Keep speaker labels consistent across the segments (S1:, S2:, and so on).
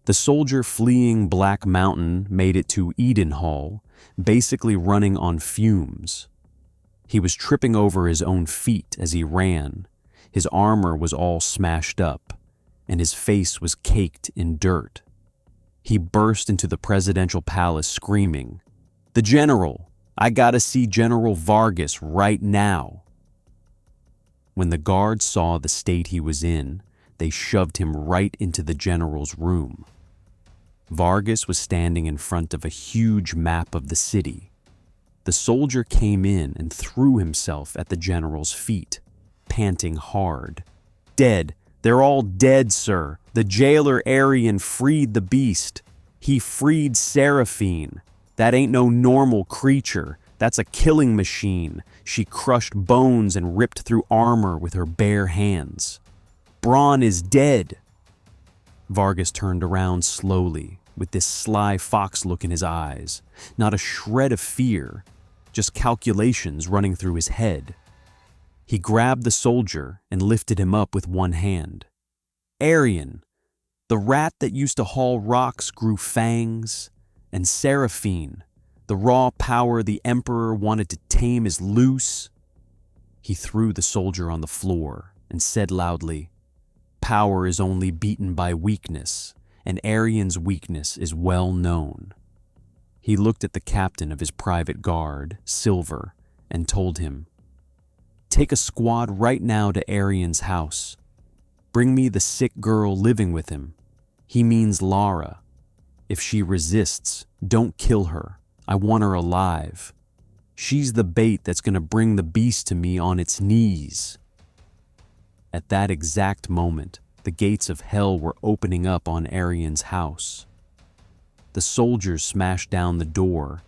S1: The soldier fleeing Black Mountain made it to Edenhall, basically running on fumes. He was tripping over his own feet as he ran. His armor was all smashed up, and his face was caked in dirt. He burst into the presidential palace screaming, "The general! I gotta see General Vargas right now!" When the guards saw the state he was in, they shoved him right into the general's room. Vargas was standing in front of a huge map of the city. The soldier came in and threw himself at the general's feet, panting hard. "Dead! They're all dead, sir! The jailer Aryan freed the beast! He freed Seraphine! That ain't no normal creature! That's a killing machine! She crushed bones and ripped through armor with her bare hands! Braun is dead!" Vargas turned around slowly, with this sly fox look in his eyes. Not a shred of fear, just calculations running through his head. He grabbed the soldier and lifted him up with one hand. "Aryan, the rat that used to haul rocks grew fangs, and Seraphine, the raw power the Emperor wanted to tame is loose." He threw the soldier on the floor and said loudly, "Power is only beaten by weakness, and Aryan's weakness is well known." He looked at the captain of his private guard, Silver, and told him, "Take a squad right now to Aryan's house. Bring me the sick girl living with him. He means Lara. If she resists, don't kill her. I want her alive. She's the bait that's going to bring the beast to me on its knees." At that exact moment, the gates of hell were opening up on Aryan's house. The soldiers smashed down the door,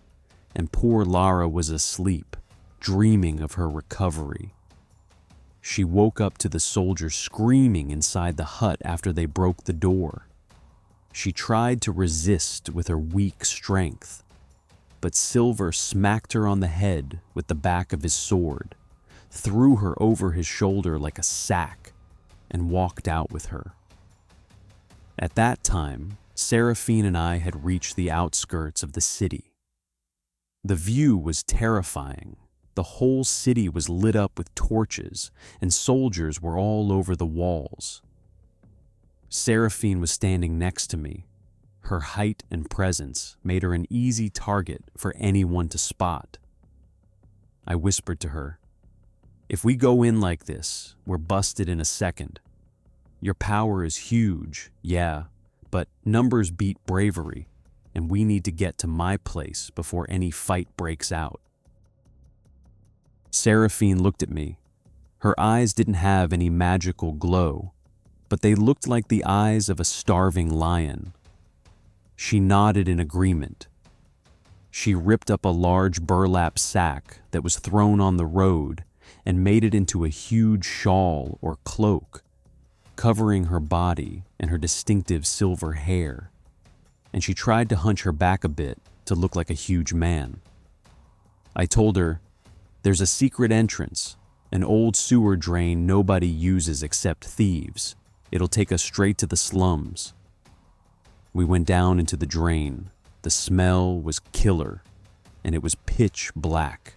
S1: and poor Lara was asleep, dreaming of her recovery. She woke up to the soldiers screaming inside the hut after they broke the door. She tried to resist with her weak strength, but Silver smacked her on the head with the back of his sword, threw her over his shoulder like a sack, and walked out with her. At that time, Seraphine and I had reached the outskirts of the city. The view was terrifying. The whole city was lit up with torches, and soldiers were all over the walls. Seraphine was standing next to me. Her height and presence made her an easy target for anyone to spot. I whispered to her, "If we go in like this, we're busted in a second. Your power is huge, yeah, but numbers beat bravery, and we need to get to my place before any fight breaks out." Seraphine looked at me. Her eyes didn't have any magical glow, but they looked like the eyes of a starving lion. She nodded in agreement. She ripped up a large burlap sack that was thrown on the road and made it into a huge shawl or cloak, covering her body and her distinctive silver hair, and she tried to hunch her back a bit to look like a huge man. I told her, "There's a secret entrance, an old sewer drain nobody uses except thieves. It'll take us straight to the slums." We went down into the drain. The smell was killer, and it was pitch black.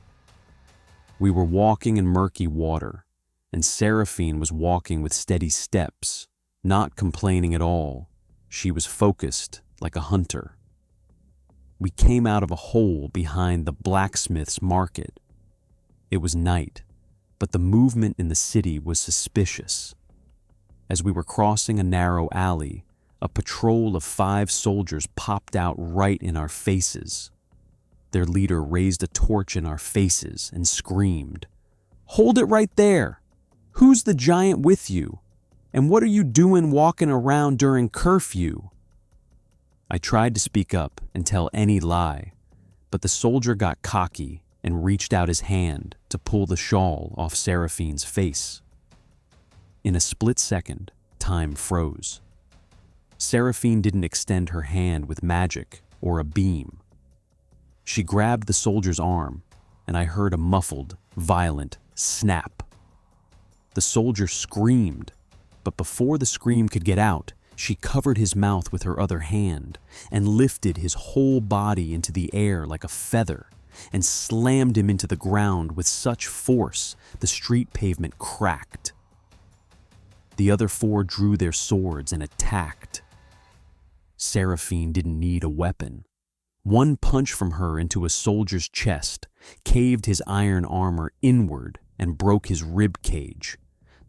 S1: We were walking in murky water, and Seraphine was walking with steady steps, not complaining at all. She was focused like a hunter. We came out of a hole behind the blacksmith's market. It was night, but the movement in the city was suspicious. As we were crossing a narrow alley, a patrol of 5 soldiers popped out right in our faces. Their leader raised a torch in our faces and screamed, "Hold it right there! Who's the giant with you? And what are you doing walking around during curfew?" I tried to speak up and tell any lie, but the soldier got cocky and reached out his hand to pull the shawl off Seraphine's face. In a split second, time froze. Seraphine didn't extend her hand with magic or a beam. She grabbed the soldier's arm, and I heard a muffled, violent snap. The soldier screamed, but before the scream could get out, She covered his mouth with her other hand and lifted his whole body into the air like a feather and slammed him into the ground with such force the street pavement cracked. The other four drew their swords and attacked. Seraphine didn't need a weapon. One punch from her into a soldier's chest caved his iron armor inward and broke his rib cage.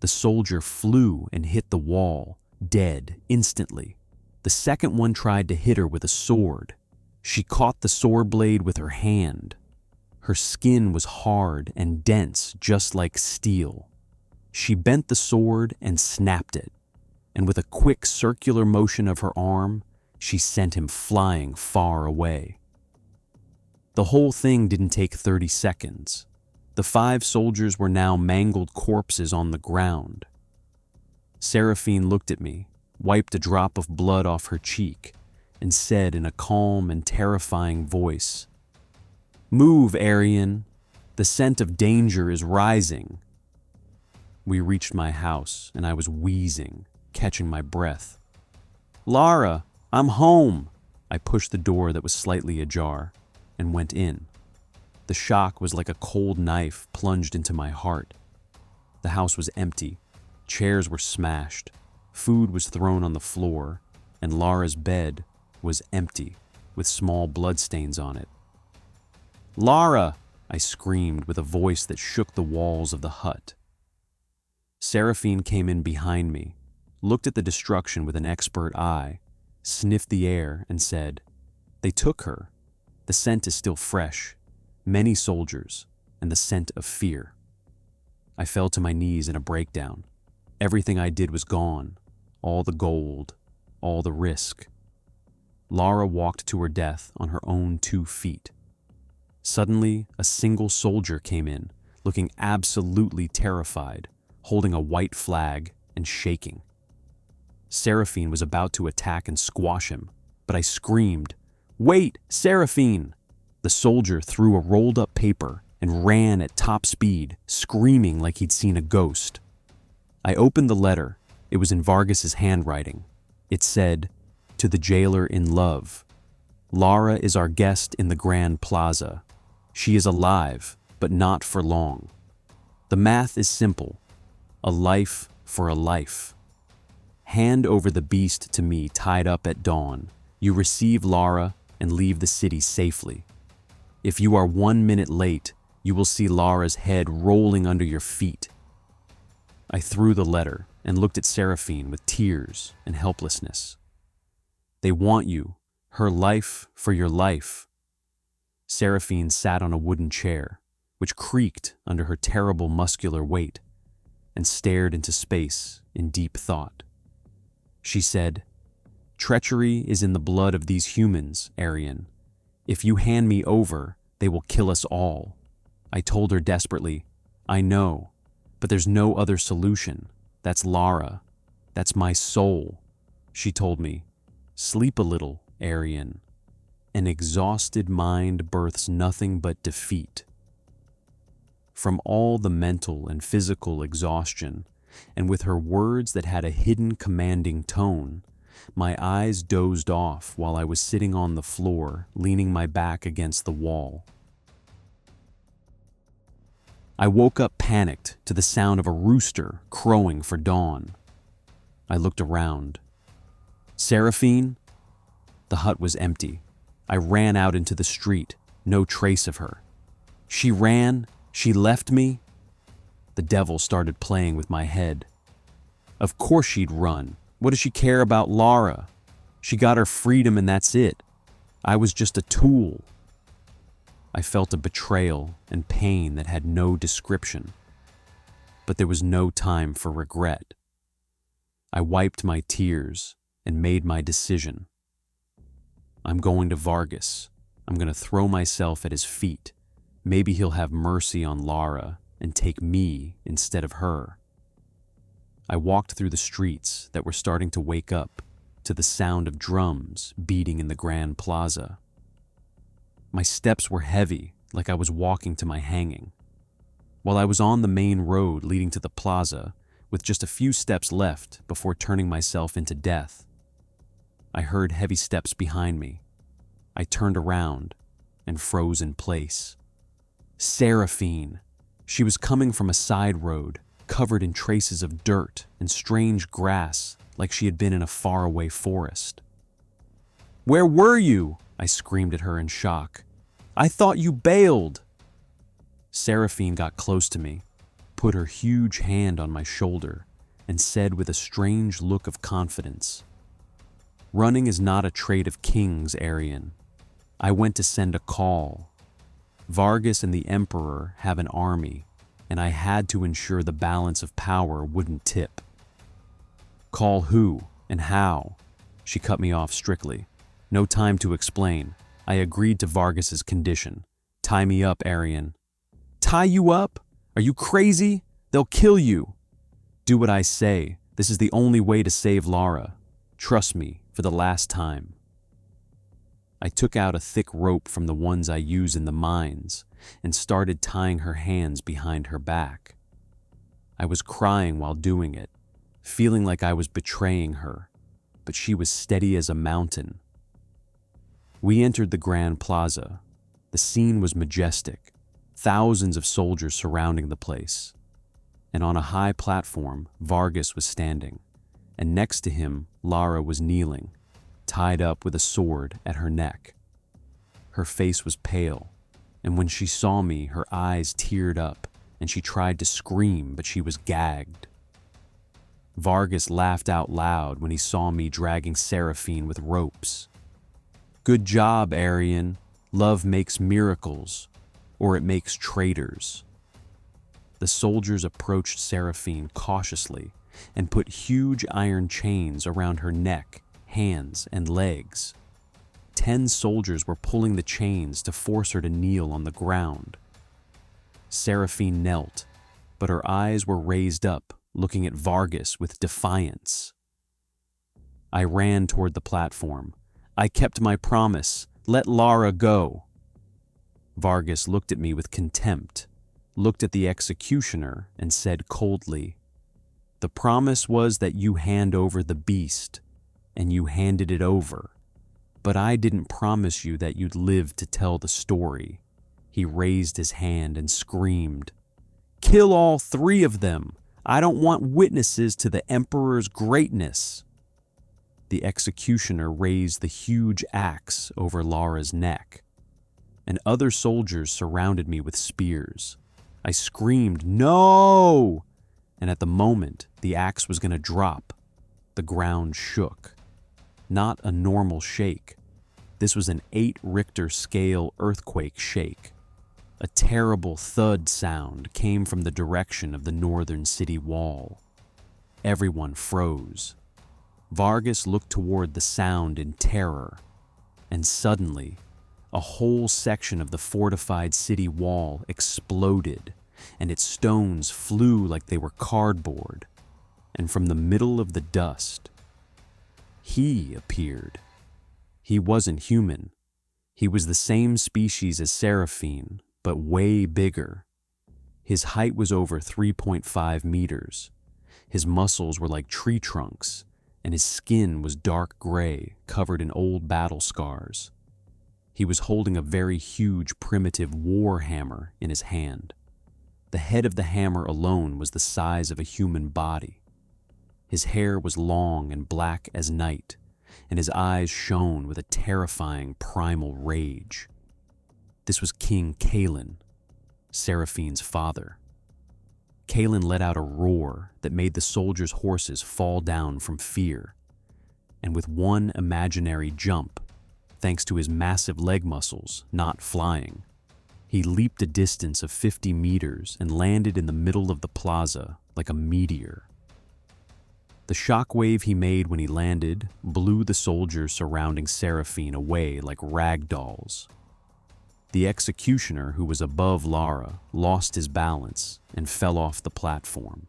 S1: The soldier flew and hit the wall, dead instantly. The second one tried to hit her with a sword. She caught the sword blade with her hand. Her skin was hard and dense, just like steel. She bent the sword and snapped it, and with a quick circular motion of her arm, she sent him flying far away. The whole thing didn't take 30 seconds. The 5 soldiers were now mangled corpses on the ground. Seraphine looked at me, wiped a drop of blood off her cheek, and said in a calm and terrifying voice, "Move, Aryan. The scent of danger is rising." We reached my house, and I was wheezing, catching my breath. "Lara, I'm home." I pushed the door that was slightly ajar and went in. The shock was like a cold knife plunged into my heart. The house was empty. Chairs were smashed. Food was thrown on the floor, and Lara's bed was empty, with small bloodstains on it. "Lara!" I screamed with a voice that shook the walls of the hut. Seraphine came in behind me, looked at the destruction with an expert eye, sniffed the air, and said, "They took her. The scent is still fresh. Many soldiers, and the scent of fear." I fell to my knees in a breakdown. Everything I did was gone. All the gold, all the risk. Lara walked to her death on her own 2 feet. Suddenly, a single soldier came in, looking absolutely terrified, holding a white flag and shaking. Seraphine was about to attack and squash him, but I screamed, "Wait, Seraphine!" The soldier threw a rolled-up paper and ran at top speed, screaming like he'd seen a ghost. I opened the letter. It was in Vargas's handwriting. It said, "To the jailer in love. Lara is our guest in the Grand Plaza. She is alive, but not for long. The math is simple. A life for a life. Hand over the beast to me tied up at dawn. You receive Lara and leave the city safely. If you are 1 minute late, you will see Lara's head rolling under your feet." I threw the letter and looked at Seraphine with tears and helplessness. "They want you, her life for your life." Seraphine sat on a wooden chair, which creaked under her terrible muscular weight, and stared into space in deep thought. She said, "Treachery is in the blood of these humans, Aryan. If you hand me over, they will kill us all." I told her desperately, "I know, but there's no other solution. That's Lara. That's my soul." She told me, "Sleep a little, Aryan. An exhausted mind births nothing but defeat." From all the mental and physical exhaustion, and with her words that had a hidden commanding tone, my eyes dozed off while I was sitting on the floor, leaning my back against the wall. I woke up panicked to the sound of a rooster crowing for dawn. I looked around. "Seraphine?" The hut was empty. I ran out into the street, no trace of her. She ran? She left me? The devil started playing with my head. Of course she'd run. What does she care about Lara? She got her freedom and that's it. I was just a tool. I felt a betrayal and pain that had no description. But there was no time for regret. I wiped my tears and made my decision. I'm going to Vargas. I'm going to throw myself at his feet. Maybe he'll have mercy on Lara and take me instead of her. I walked through the streets that were starting to wake up to the sound of drums beating in the Grand Plaza. My steps were heavy, like I was walking to my hanging. While I was on the main road leading to the plaza, with just a few steps left before turning myself into death, I heard heavy steps behind me. I turned around and froze in place. Seraphine! She was coming from a side road, covered in traces of dirt and strange grass, like she had been in a faraway forest. "Where were you?" I screamed at her in shock. "I thought you bailed!" Seraphine got close to me, put her huge hand on my shoulder, and said with a strange look of confidence, "Running is not a trait of kings, Aryan. I went to send a call. Vargas and the Emperor have an army, and I had to ensure the balance of power wouldn't tip." "Call who and how?" She cut me off strictly. No time to explain. I agreed to Vargas's condition. "Tie me up, Aryan." "Tie you up? Are you crazy? They'll kill you." "Do what I say. This is the only way to save Lara. Trust me, for the last time." I took out a thick rope from the ones I use in the mines and started tying her hands behind her back. I was crying while doing it, feeling like I was betraying her, but she was steady as a mountain. We entered the Grand Plaza. The scene was majestic, thousands of soldiers surrounding the place. And on a high platform, Vargas was standing, and next to him, Lara was kneeling, tied up with a sword at her neck. Her face was pale, and when she saw me, her eyes teared up, and she tried to scream, but she was gagged. Vargas laughed out loud when he saw me dragging Seraphine with ropes. "Good job, Aryan. Love makes miracles, or it makes traitors." The soldiers approached Seraphine cautiously and put huge iron chains around her neck, hands, and legs. 10 soldiers were pulling the chains to force her to kneel on the ground. Seraphine knelt, but her eyes were raised up, looking at Vargas with defiance. I ran toward the platform. "I kept my promise. Let Lara go." Vargas looked at me with contempt, looked at the executioner, and said coldly, "The promise was that you hand over the beast, and you handed it over. But I didn't promise you that you'd live to tell the story." He raised his hand and screamed, "Kill all 3 of them! I don't want witnesses to the Emperor's greatness." The executioner raised the huge axe over Lara's neck, and other soldiers surrounded me with spears. I screamed, "No!" And at the moment the axe was going to drop, the ground shook. Not a normal shake. This was an 8 Richter scale earthquake shake. A terrible thud sound came from the direction of the northern city wall. Everyone froze. Vargas looked toward the sound in terror, and suddenly, a whole section of the fortified city wall exploded, and its stones flew like they were cardboard. And from the middle of the dust, he appeared. He wasn't human. He was the same species as Seraphine, but way bigger. His height was over 3.5 meters. His muscles were like tree trunks, and his skin was dark gray, covered in old battle scars. He was holding a very huge primitive war hammer in his hand. The head of the hammer alone was the size of a human body. His hair was long and black as night, and his eyes shone with a terrifying primal rage. This was King Kalin, Seraphine's father. Kalin let out a roar that made the soldiers' horses fall down from fear, and with one imaginary jump, thanks to his massive leg muscles not flying, he leaped a distance of 50 meters and landed in the middle of the plaza like a meteor. The shockwave he made when he landed blew the soldiers surrounding Seraphine away like rag dolls. The executioner, who was above Lara, lost his balance and fell off the platform.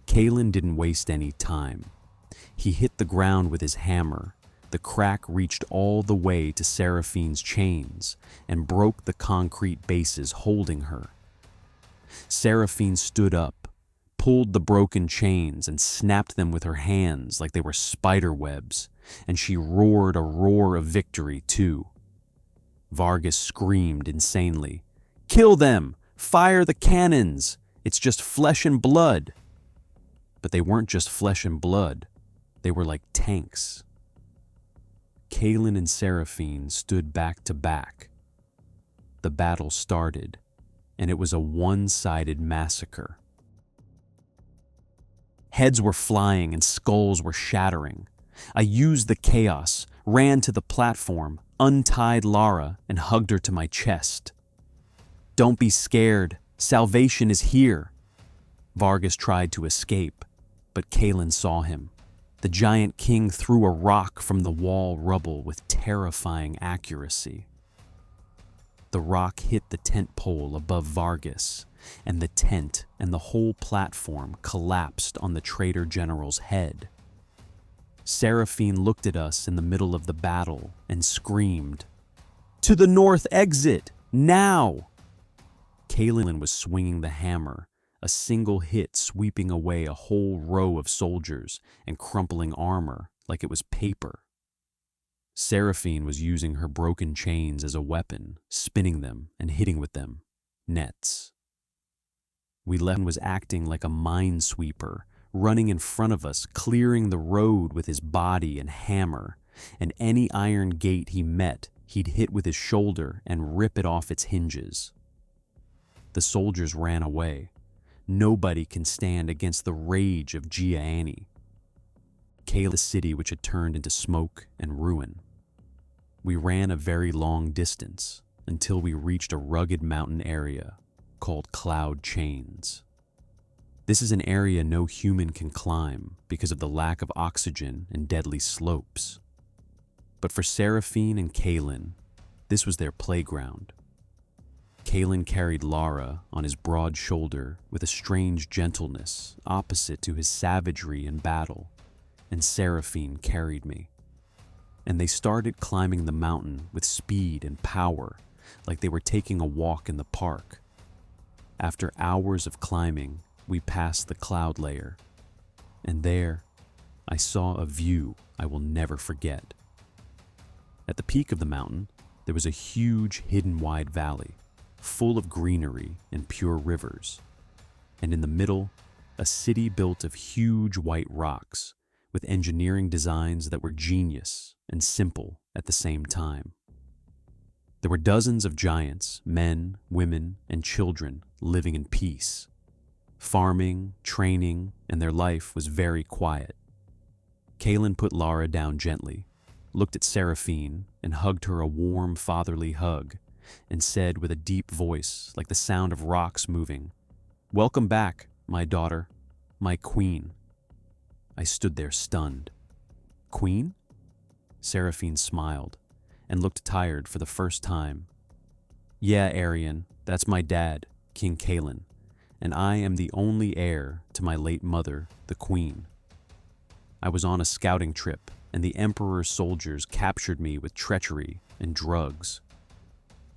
S1: Kalin didn't waste any time. He hit the ground with his hammer. The crack reached all the way to Seraphine's chains and broke the concrete bases holding her. Seraphine stood up, pulled the broken chains and snapped them with her hands like they were spider webs, and she roared a roar of victory too. Vargas screamed insanely, "Kill them! Fire the cannons! It's just flesh and blood!" But they weren't just flesh and blood. They were like tanks. Kalin and Seraphine stood back to back. The battle started, and it was a one-sided massacre. Heads were flying and skulls were shattering. I used the chaos, ran to the platform, untied Lara, and hugged her to my chest. "Don't be scared. Salvation is here." Vargas tried to escape, but Kalin saw him. The giant king threw a rock from the wall rubble with terrifying accuracy. The rock hit the tent pole above Vargas, and the tent and the whole platform collapsed on the traitor general's head. Seraphine looked at us in the middle of the battle and screamed, "To the north exit, now!" Kalin was swinging the hammer, a single hit sweeping away a whole row of soldiers and crumpling armor like it was paper. Seraphine was using her broken chains as a weapon, spinning them and hitting with them, nets. Kalin was acting like a minesweeper, running in front of us, clearing the road with his body and hammer, and any iron gate he met, he'd hit with his shoulder and rip it off its hinges. The soldiers ran away. Nobody can stand against the rage of Genie. Kalin, the city which had turned into smoke and ruin. We ran a very long distance until we reached a rugged mountain area called Cloud Chains. This is an area no human can climb because of the lack of oxygen and deadly slopes. But for Seraphine and Kalin, this was their playground. Kalin carried Lara on his broad shoulder with a strange gentleness opposite to his savagery in battle, and Seraphine carried me. And they started climbing the mountain with speed and power, like they were taking a walk in the park. After hours of climbing, we passed the cloud layer, and there I saw a view I will never forget. At the peak of the mountain, there was a huge hidden wide valley, full of greenery and pure rivers, and in the middle, a city built of huge white rocks with engineering designs that were genius and simple at the same time. There were dozens of giants, men, women, and children living in peace, farming, training, and their life was very quiet. Kalin put Lara down gently, looked at Seraphine, and hugged her a warm fatherly hug, and said with a deep voice like the sound of rocks moving, "Welcome back, my daughter, my queen." I stood there stunned. "Queen?" Seraphine smiled and looked tired for the first time. "Yeah, Arian, that's my dad, King Kalin, and I am the only heir to my late mother, the queen. I was on a scouting trip, and the Emperor's soldiers captured me with treachery and drugs.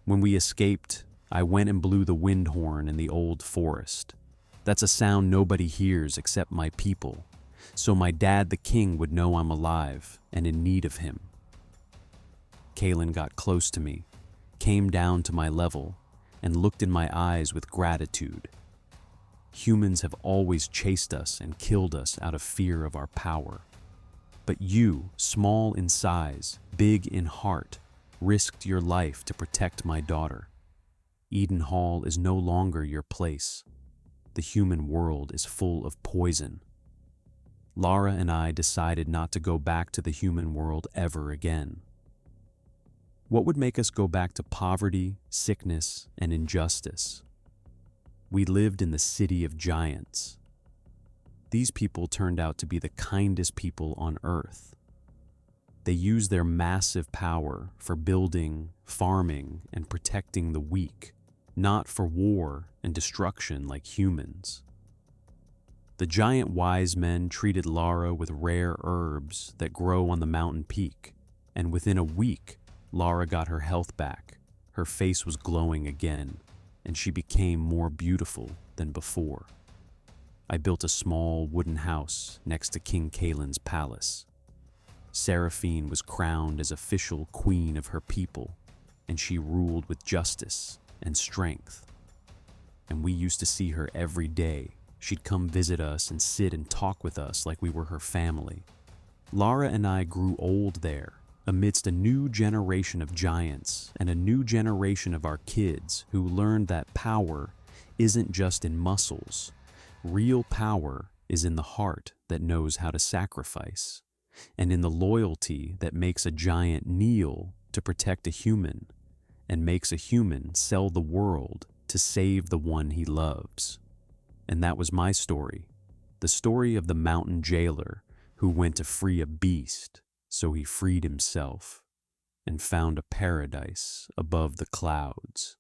S1: When we escaped, I went and blew the wind horn in the old forest. That's a sound nobody hears except my people, so my dad the king would know I'm alive and in need of him." Kalin got close to me, came down to my level, and looked in my eyes with gratitude. Humans have always chased us and killed us out of fear of our power. But you, small in size, big in heart, risked your life to protect my daughter. Eden Hall is no longer your place. The human world is full of poison. Lara and I decided not to go back to the human world ever again. What would make us go back to poverty, sickness, and injustice? We lived in the city of giants. These people turned out to be the kindest people on earth. They used their massive power for building, farming, and protecting the weak, not for war and destruction like humans. The giant wise men treated Lara with rare herbs that grow on the mountain peak, and within a week, Lara got her health back, her face was glowing again, and she became more beautiful than before. I built a small wooden house next to King Kalin's palace. Seraphine was crowned as official queen of her people, and she ruled with justice and strength. And we used to see her every day. She'd come visit us and sit and talk with us like we were her family. Lara and I grew old there, amidst a new generation of giants and a new generation of our kids who learned that power isn't just in muscles. Real power is in the heart that knows how to sacrifice, and in the loyalty that makes a giant kneel to protect a human, and makes a human sell the world to save the one he loves. And that was my story, the story of the mountain jailer who went to free a beast, so he freed himself and found a paradise above the clouds.